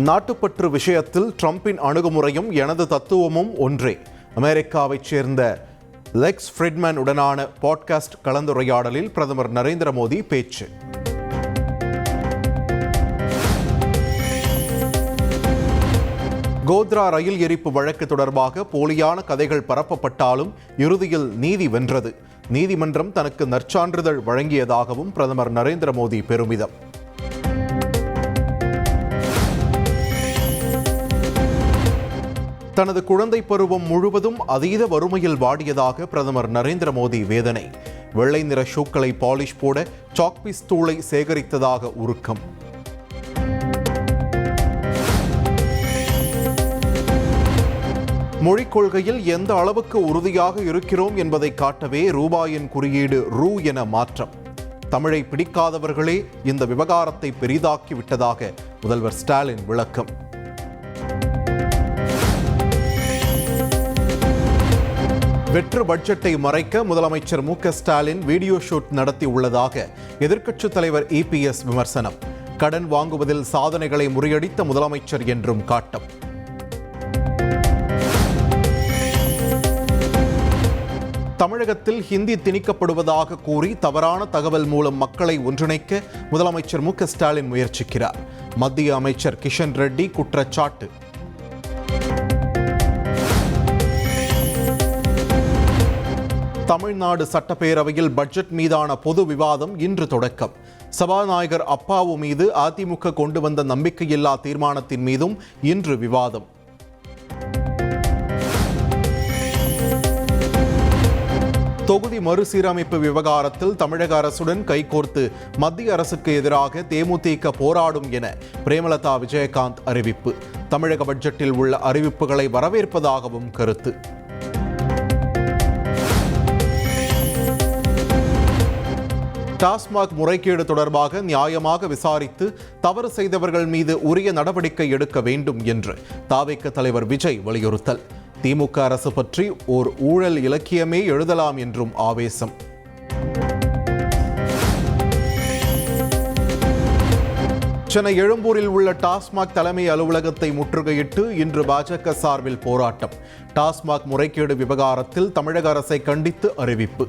நாட்டுப்பற்று விஷயத்தில் ட்ரம்பின் அணுகுமுறையும் எனது தத்துவமும் ஒன்றே. அமெரிக்காவைச் சேர்ந்த லெக்ஸ் ஃப்ரிட்மன் உடனான பாட்காஸ்ட் கலந்துரையாடலில் பிரதமர் நரேந்திர மோடி பேச்சு. கோத்ரா ரயில் எரிப்பு வழக்கு தொடர்பாக போலியான கதைகள் பரப்பப்பட்டாலும் இறுதியில் நீதி வென்றது. நீதிமன்றம் தனக்கு நற்சான்றிதழ் வழங்கியதாகவும் பிரதமர் நரேந்திர மோடி பெருமிதம். தனது குழந்தை பருவம் முழுவதும் அதீத வறுமையில் வாடியதாக பிரதமர் நரேந்திர மோடி வேதனை. வெள்ளை நிற ஷூக்களை பாலிஷ் போட சாக்பீஸ் தூளை சேகரித்ததாக உருக்கம். மொழிக் கொள்கையில் எந்த அளவுக்கு உறுதியாக இருக்கிறோம் என்பதை காட்டவே ரூபாயின் குறியீடு ரூ என மாற்றம். தமிழை பிடிக்காதவர்களே இந்த விவகாரத்தை பெரிதாக்கி விட்டதாக முதல்வர் ஸ்டாலின் விளக்கம். வெற்று பட்ஜெட்டை மறைக்க முதலமைச்சர் மு.க. ஸ்டாலின் வீடியோ ஷூட் நடத்தி உள்ளதாக எதிர்க்கட்சித் தலைவர் இபிஎஸ் விமர்சனம். கடன் வாங்குவதில் சாதனைகளை முறியடித்த முதலமைச்சர் என்றும் காட்டம். தமிழகத்தில் ஹிந்தி திணிக்கப்படுவதாக கூறி தவறான தகவல் மூலம் மக்களை ஒன்றிணைக்க முதலமைச்சர் மு.க. ஸ்டாலின் முயற்சிக்கிறார். மத்திய அமைச்சர் கிஷன் ரெட்டி குற்றச்சாட்டு. தமிழ்நாடு சட்டப்பேரவையில் பட்ஜெட் மீதான பொது விவாதம் இன்று தொடக்கம். சபாநாயகர் அப்பாவு மீது அதிமுக கொண்டு வந்த நம்பிக்கையில்லா தீர்மானத்தின் மீதும் இன்று விவாதம். தொகுதி மறுசீரமைப்பு விவகாரத்தில் தமிழக அரசுடன் கைகோர்த்து மத்திய அரசுக்கு எதிராக தேமுதிக போராடும் என பிரேமலதா விஜயகாந்த் அறிவிப்பு. தமிழக பட்ஜெட்டில் உள்ள அறிவிப்புகளை வரவேற்பதாகவும் கருத்து. டாஸ்மாக் முறைகேடு தொடர்பாக நியாயமாக விசாரித்து தவறு செய்தவர்கள் மீது உரிய நடவடிக்கை எடுக்க வேண்டும் என்று தாவேக தலைவர் விஜய் வலியுறுத்தல். திமுக அரசு பற்றி ஓர் ஊழல் இலக்கியமே எழுதலாம் என்றும் ஆவேசம். சென்னை எழும்பூரில் உள்ள டாஸ்மாக் தலைமை அலுவலகத்தை முற்றுகையிட்டு இன்று பாஜக சார்பில் போராட்டம். டாஸ்மாக் முறைகேடு விவகாரத்தில் தமிழக அரசை கண்டித்து அறிவிப்பு.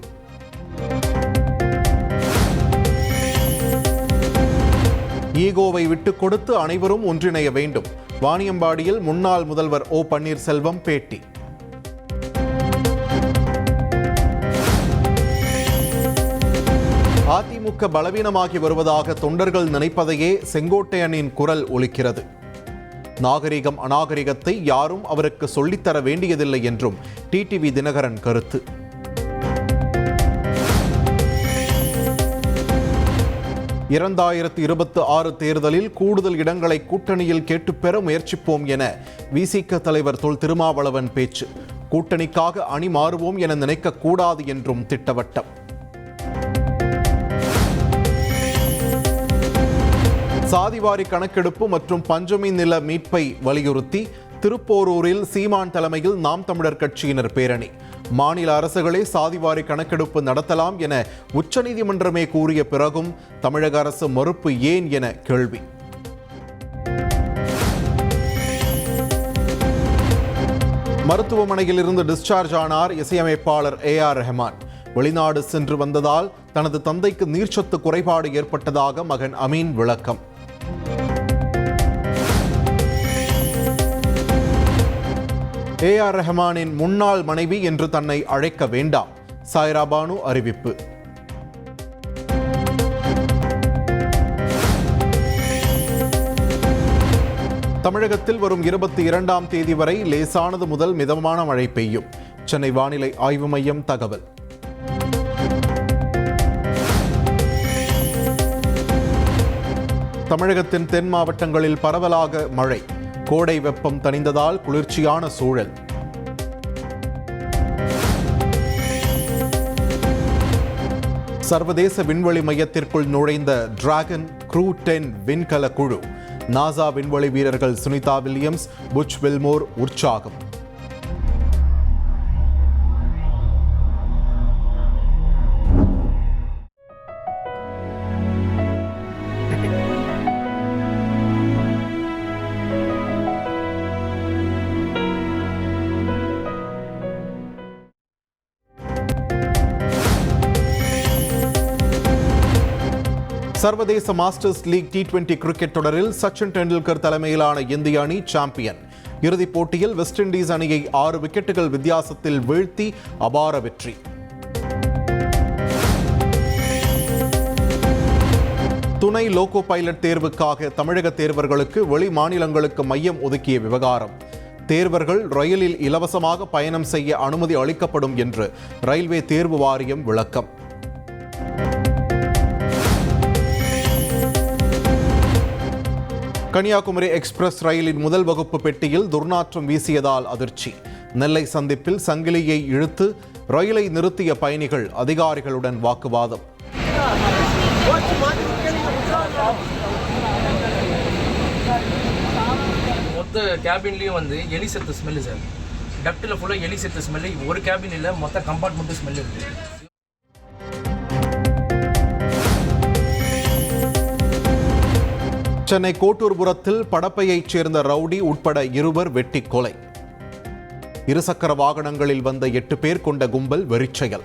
ஈகோவை விட்டுக் கொடுத்து அனைவரும் ஒன்றிணைய வேண்டும். வாணியம்பாடியில் முன்னாள் முதல்வர் ஓ பன்னீர்செல்வம் பேட்டி. அதிமுக பலவீனமாகி வருவதாக தொண்டர்கள் நினைப்பதையே செங்கோட்டையனின் குரல் ஒலிக்கிறது. நாகரிகம் அநாகரிகத்தை யாரும் அவருக்கு சொல்லித்தர வேண்டியதில்லை என்றும் டிடிவி தினகரன் கருத்து. 2026 தேர்தலில் கூடுதல் இடங்களை கூட்டணியில் கேட்டுப்பெற முயற்சிப்போம் என விசிக தலைவர் தொல் திருமாவளவன் பேச்சு. கூட்டணிக்காக அணி மாறுவோம் என நினைக்கக்கூடாது என்றும் திட்டவட்டம். சாதிவாரி கணக்கெடுப்பு மற்றும் பஞ்சமி நில மீட்பை வலியுறுத்தி திருப்போரூரில் சீமான் தலைமையில் நாம் தமிழர் கட்சியினர் பேரணி. மாநில அரசுகளே சாதிவாரி கணக்கெடுப்பு நடத்தலாம் என உச்சநீதிமன்றமே கூறிய பிறகும் தமிழக அரசு மறுப்பு ஏன் என கேள்வி. மருத்துவமனையில் இருந்து டிஸ்சார்ஜ் ஆனார் இசையமைப்பாளர் ஏஆர் ரஹ்மான். வெளிநாடு சென்று வந்ததால் தனது தந்தைக்கு நீர்ச்சத்து குறைபாடு ஏற்பட்டதாக மகன் அமீன் விளக்கம். ஏஆர் ரஹ்மானின் முன்னாள் மனைவி என்று தன்னை அழைக்க வேண்டாம், சாய்ரா பானு அறிவிப்பு. தமிழகத்தில் வரும் 22ஆம் தேதி வரை லேசானது முதல் மிதமான மழை பெய்யும். சென்னை வானிலை ஆய்வு மையம் தகவல். தமிழகத்தின் தென் மாவட்டங்களில் பரவலாக மழை. கோடை வெப்பம் தணிந்ததால் குளிர்ச்சியான சூழல். சர்வதேச விண்வெளி மையத்திற்குள் நுழைந்த டிராகன் க்ரூ 10 விண்கல குழு. நாசா விண்வெளி வீரர்கள் சுனிதா வில்லியம்ஸ், புச் வில்மோர் உற்சாகம். சர்வதேச மாஸ்டர்ஸ் லீக் T20 கிரிக்கெட் தொடரில் சச்சின் டெண்டுல்கர் தலைமையிலான இந்திய அணி சாம்பியன். இறுதிப் போட்டியில் வெஸ்ட் இண்டீஸ் அணியை 6 விக்கெட்டுகள் வித்தியாசத்தில் வீழ்த்தி அபார வெற்றி. துணை லோகோ பைலட் தேர்வுக்காக தமிழக தேர்வர்களுக்கு வெளி மாநிலங்களுக்கு மையம் ஒதுக்கிய விவகாரம். தேர்வர்கள் ரயிலில் இலவசமாக பயணம் செய்ய அனுமதி அளிக்கப்படும் என்று ரயில்வே தேர்வு வாரியம் விளக்கம். கன்னியாகுமரி எக்ஸ்பிரஸ் ரயிலின் முதல் வகுப்பு பெட்டியில் துர்நாற்றம் வீசியதால் அதிர்ச்சி. நெல்லை சந்திப்பில் சங்கிலியை இழுத்து ரயிலை நிறுத்திய பயணிகள் அதிகாரிகளுடன் வாக்குவாதம். மொத்த கேபின்லேயும் எலி செத்து ஸ்மெல்லு சார். டக்டில் ஃபுல்லாக எலி செத்து ஸ்மெல்லு. ஒரு கேபின் இல்லை, மொத்த கம்பார்ட்மெண்ட்டு ஸ்மெல் இருக்குது. சென்னை கோட்டூர்புரத்தில் படப்பையைச் சேர்ந்த ரவுடி உட்பட 2 வெட்டி கொலை. இருசக்கர வாகனங்களில் வந்த 8 பேர் கொண்ட கும்பல் வெறிச்செயல்.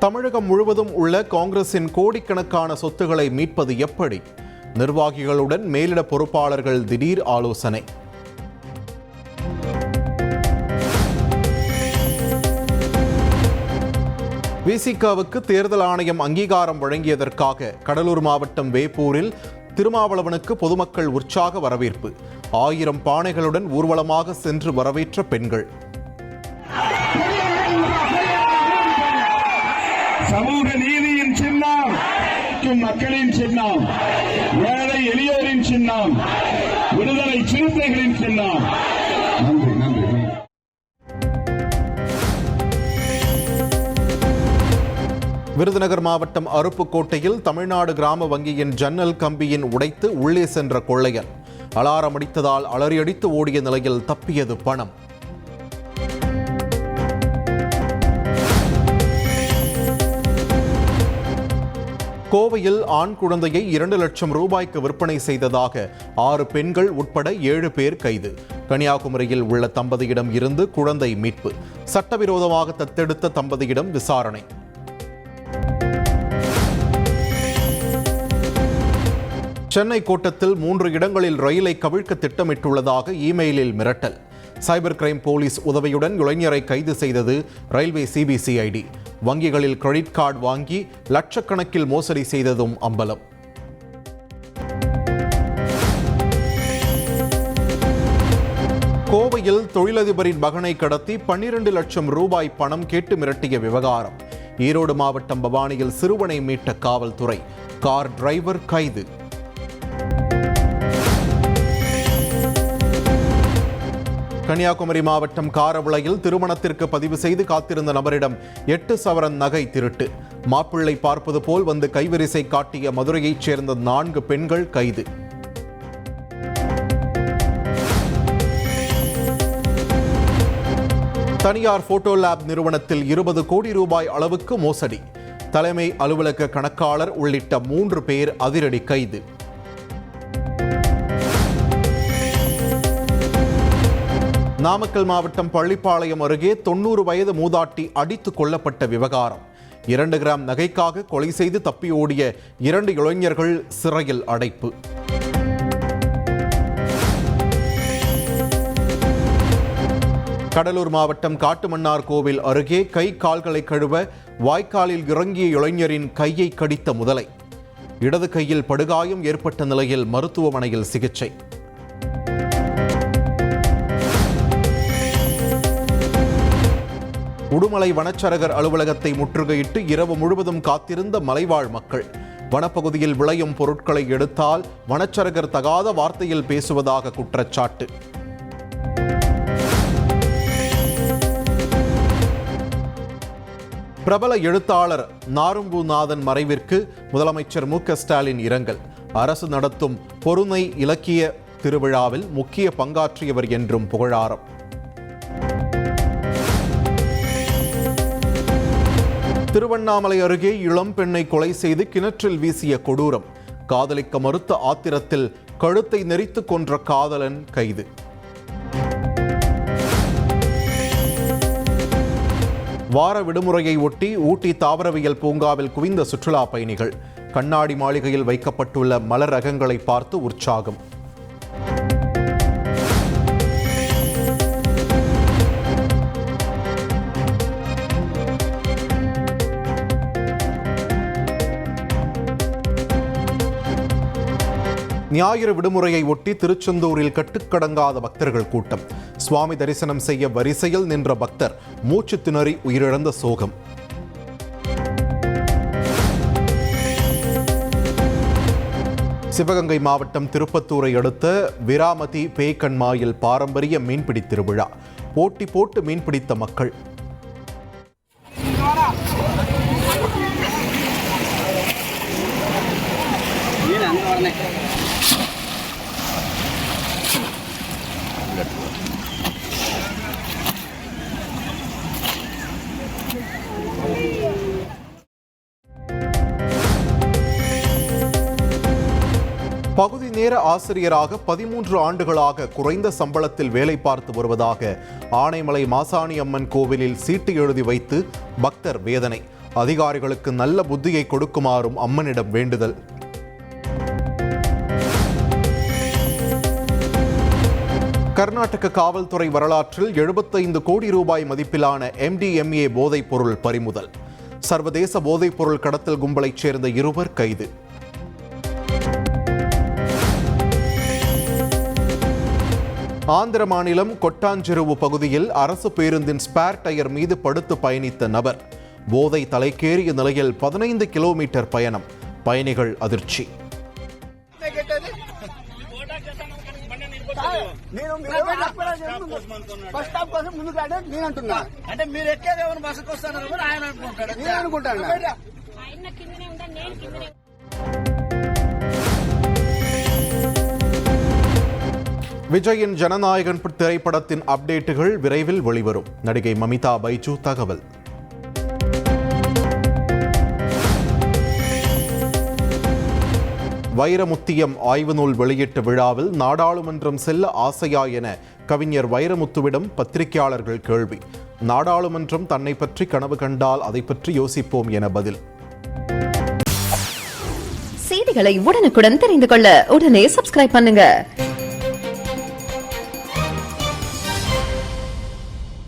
தமிழகம் முழுவதும் உள்ள காங்கிரசின் கோடிக்கணக்கான சொத்துக்களை மீட்பது எப்படி? நிர்வாகிகளுடன் மேலிட பொறுப்பாளர்கள் திடீர் ஆலோசனை. விசிகாவுக்கு தேர்தல் ஆணையம் அங்கீகாரம் வழங்கியதற்காக கடலூர் மாவட்டம் வேப்பூரில் திருமாவளவனுக்கு பொதுமக்கள் உற்சாக வரவேற்பு. 1000 பானைகளுடன் ஊர்வலமாக சென்று வரவேற்ற பெண்கள். சமூக நீதியின் சின்னம், மக்களின் சின்னம், ஏழை எளியோரின் சின்னம், விடுதலை சிறுத்தைகளின் சின்னம். நன்றி நன்றி. விருதுநகர் மாவட்டம் அருப்புக்கோட்டையில் தமிழ்நாடு கிராம வங்கியின் ஜன்னல் கம்பியின் உடைத்து உள்ளே சென்ற கொள்ளையன். அலாரம் அடித்ததால் அலறியடித்து ஓடிய நிலையில் தப்பியது பணம். கோவையில் ஆண் குழந்தையை 2 லட்சம் ரூபாய்க்கு விற்பனை செய்ததாக 6 பெண்கள் உட்பட 7 பேர் கைது. கன்னியாகுமரியில் உள்ள தம்பதியிடம் இருந்து குழந்தை மீட்பு. சட்டவிரோதமாக தத்தெடுத்த தம்பதியிடம் விசாரணை. சென்னை கோட்டத்தில் 3 இடங்களில் ரயிலை கவிழ்க்க திட்டமிட்டுள்ளதாக இமெயிலில் மிரட்டல். சைபர் கிரைம் போலீஸ் உதவியுடன் இளைஞரை கைது செய்தது ரயில்வே சிபிசிஐடி. வங்கிகளில் கிரெடிட் கார்டு வாங்கி லட்சக்கணக்கில் மோசடி செய்ததும் அம்பலம். கோவையில் தொழிலதிபரின் மகனை கடத்தி 12 லட்சம் ரூபாய் பணம் கேட்டு மிரட்டிய விவகாரம். ஈரோடு மாவட்டம் பவானியில் சிறுவனை மீட்ட காவல்துறை. கார் டிரைவர் கைது. கன்னியாகுமரி மாவட்டம் காரவிளையில் திருமணத்திற்கு பதிவு செய்து காத்திருந்த நபரிடம் 8 சவரன் நகை திருட்டு. மாப்பிள்ளை பார்ப்பது போல் வந்து கைவரிசை காட்டிய மதுரையைச் சேர்ந்த 4 பெண்கள் கைது. தனியார் போட்டோ லேப் நிறுவனத்தில் 20 கோடி ரூபாய் அளவுக்கு மோசடி. தலைமை அலுவலக கணக்காளர் உள்ளிட்ட 3 பேர் அதிரடி கைது. நாமக்கல் மாவட்டம் பள்ளிப்பாளையம் அருகே 90 வயது மூதாட்டி அடித்து கொல்லப்பட்ட விவகாரம். 2 கிராம் நகைக்காக கொலை செய்து தப்பி ஓடிய 2 இளைஞர்கள் சிறையில் அடைப்பு. கடலூர் மாவட்டம் காட்டுமன்னார் கோவில் அருகே கை கால்களை கழுவ வாய்க்காலில் இறங்கிய இளைஞரின் கையை கடித்த முதலை. இடது கையில் படுகாயம் ஏற்பட்ட நிலையில் மருத்துவமனையில் சிகிச்சை. உடுமலை வனச்சரகர் அலுவலகத்தை முற்றுகையிட்டு இரவு முழுவதும் காத்திருந்த மலைவாழ் மக்கள். வனப்பகுதியில் விளையும் பொருட்களை எடுத்தால் வனச்சரகர் தகாத வார்த்தையில் பேசுவதாக குற்றச்சாட்டு. பிரபல எழுத்தாளர் நாரும்புநாதன் மறைவிற்கு முதலமைச்சர் மு.க.ஸ்டாலின் இரங்கல். அரசு நடத்தும் பொருணை இலக்கிய திருவிழாவில் முக்கிய பங்காற்றியவர் என்றும் புகழாரம். திருவண்ணாமலை அருகே இளம் பெண்ணை கொலை செய்து கிணற்றில் வீசிய கொடூரம். காதலிக்க மறுத்த ஆத்திரத்தில் கழுத்தை நெரித்து கொன்ற காதலன் கைது. வார விடுமுறையை ஒட்டி ஊட்டி தாவரவியல் பூங்காவில் குவிந்த சுற்றுலா பயணிகள். கண்ணாடி மாளிகையில் வைக்கப்பட்டுள்ள மலர் ரகங்களை பார்த்து உற்சாகம். ஞாயிறு விடுமுறையை ஒட்டி திருச்செந்தூரில் கட்டுக்கடங்காத பக்தர்கள் கூட்டம். சுவாமி தரிசனம் செய்ய வரிசையில் நின்ற பக்தர் மூச்சு திணறி உயிரிழந்த சோகம். சிவகங்கை மாவட்டம் திருப்பத்தூரை அடுத்த விராமதி பேய்கண்மாயில் பாரம்பரிய மீன்பிடி திருவிழா. போட்டி போட்டு மீன்பிடித்த மக்கள். பகுதி நேர ஆசிரியராக 13 ஆண்டுகளாக குறைந்த சம்பளத்தில் வேலை பார்த்து வருவதாக ஆனைமலை மாசாணி அம்மன் கோவிலில் சீட்டு எழுதி வைத்து பக்தர் வேதனை. அதிகாரிகளுக்கு நல்ல புத்தியை கொடுக்குமாறும் அம்மனிடம் வேண்டுதல். கர்நாடக காவல்துறை வரலாற்றில் 75 கோடி ரூபாய் மதிப்பிலான MDMA போதைப் பொருள் பறிமுதல். சர்வதேச போதைப் பொருள் கடத்தல் கும்பலைச் சேர்ந்த 2 கைது. ஆந்திர மாநிலம் கொட்டாஞ்செருவு பகுதியில் அரசு பேருந்தின் ஸ்பேர் டயர் மீது படுத்து பயணித்த நபர். போதை தலைக்கேறிய நிலையில் 15 கிலோமீட்டர் பயணம். பயணிகள் அதிர்ச்சி. விஜயின் ஜனநாயகன் திரைப்படத்தின் அப்டேட்டுகள் விரைவில் வெளிவரும். நடிகை மமிதா பைஜு தகவல். வைரமுத்தியம் ஆய்வு நூல் வெளியிட்ட விழாவில் நாடாளுமன்றம் செல்ல ஆசையா என கவிஞர் வைரமுத்துவிடம் பத்திரிகையாளர்கள் கேள்வி. நாடாளுமன்றம் தன்னை பற்றி கனவு கண்டால் அதை பற்றி யோசிப்போம் என பதில். செய்திகளை உடனுக்குடன் தெரிந்து கொள்ள உடனே சப்ஸ்கிரைப் பண்ணுங்க.